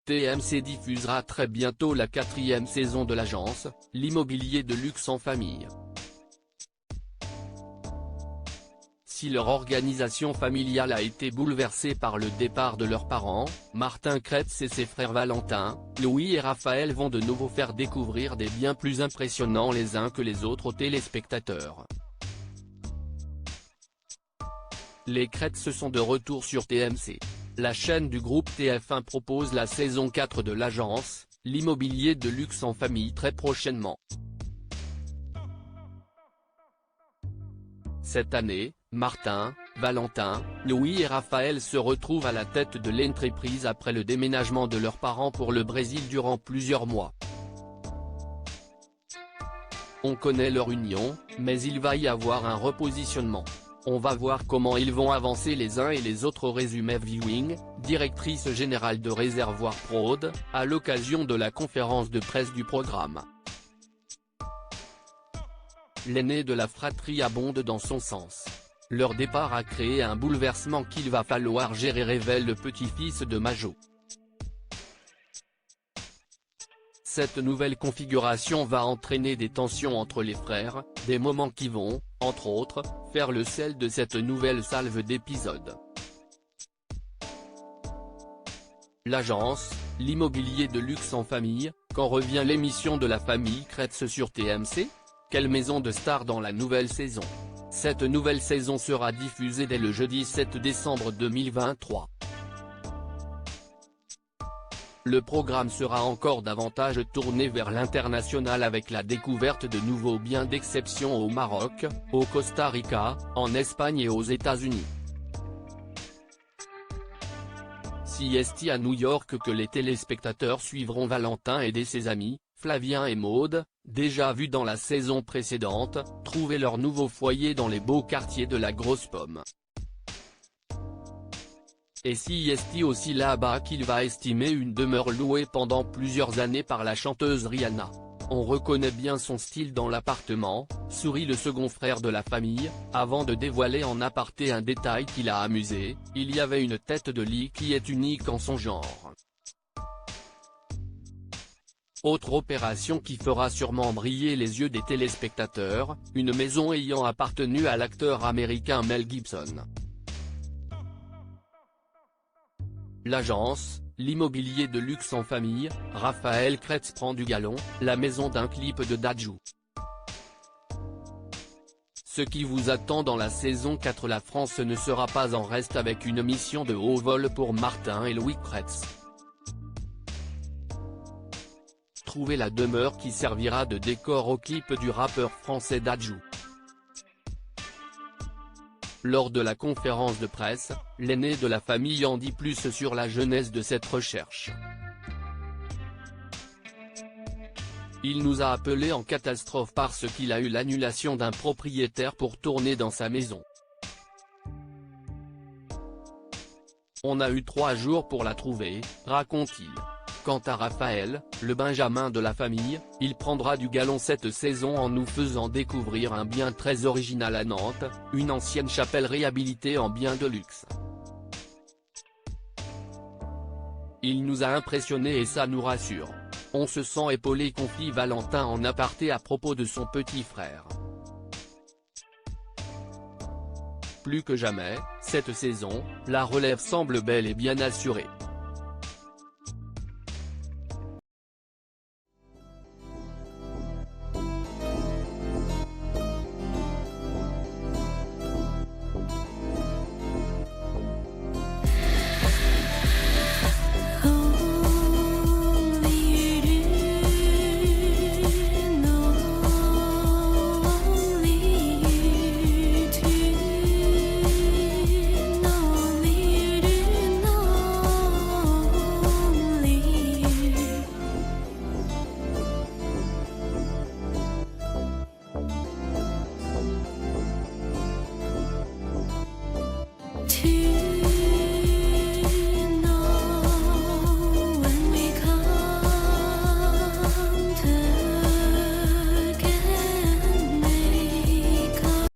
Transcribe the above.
TMC diffusera très bientôt la 4e saison de l'agence, l'immobilier de luxe en famille. Si leur organisation familiale a été bouleversée par le départ de leurs parents, Martin Kretz et ses frères Valentin, Louis et Raphaël vont de nouveau faire découvrir des biens plus impressionnants les uns que les autres aux téléspectateurs. Les Kretz sont de retour sur TMC. La chaîne du groupe TF1 propose la saison 4 de l'agence, l'immobilier de luxe en famille très prochainement. Cette année, Martin, Valentin, Louis et Raphaël se retrouvent à la tête de l'entreprise après le déménagement de leurs parents pour le Brésil durant plusieurs mois. On connaît leur union, mais il va y avoir un repositionnement. On va voir comment ils vont avancer les uns et les autres au résumé Viewing, directrice générale de Réservoir Prod, à l'occasion de la conférence de presse du programme. L'aîné de la fratrie abonde dans son sens. Leur départ a créé un bouleversement qu'il va falloir gérer, révèle le petit-fils de Majo. Cette nouvelle configuration va entraîner des tensions entre les frères, des moments qui vont, entre autres, faire le sel de cette nouvelle salve d'épisodes. L'agence, l'immobilier de luxe en famille, quand revient l'émission de la famille Kretz sur TMC ? Quelle maison de stars dans la nouvelle saison? Cette nouvelle saison sera diffusée dès le jeudi 7 décembre 2023. Le programme sera encore davantage tourné vers l'international avec la découverte de nouveaux biens d'exception au Maroc, au Costa Rica, en Espagne et aux États-Unis. Si est à New York que les téléspectateurs suivront Valentin et ses amis, Flavien et Maud, déjà vus dans la saison précédente, trouver leur nouveau foyer dans les beaux quartiers de la Grosse Pomme. Et si est aussi là-bas qu'il va estimer une demeure louée pendant plusieurs années par la chanteuse Rihanna. On reconnaît bien son style dans l'appartement, sourit le second frère de la famille, avant de dévoiler en aparté un détail qui l'a amusé, il y avait une tête de lit qui est unique en son genre. Autre opération qui fera sûrement briller les yeux des téléspectateurs, une maison ayant appartenu à l'acteur américain Mel Gibson. L'agence, l'immobilier de luxe en famille, Raphaël Kretz prend du galon, la maison d'un clip de Dadju. Ce qui vous attend dans la saison 4. La France ne sera pas en reste avec une mission de haut vol pour Martin et Louis Kretz. Trouver la demeure qui servira de décor au clip du rappeur français Dadju. Lors de la conférence de presse, l'aîné de la famille en dit plus sur la genèse de cette recherche. Il nous a appelé en catastrophe parce qu'il a eu l'annulation d'un propriétaire pour tourner dans sa maison. On a eu 3 jours pour la trouver, raconte-t-il. Quant à Raphaël, le benjamin de la famille, il prendra du galon cette saison en nous faisant découvrir un bien très original à Nantes, une ancienne chapelle réhabilitée en bien de luxe. Il nous a impressionnés et ça nous rassure. On se sent épaulé, confie Valentin en aparté à propos de son petit frère. Plus que jamais, cette saison, la relève semble bel et bien assurée.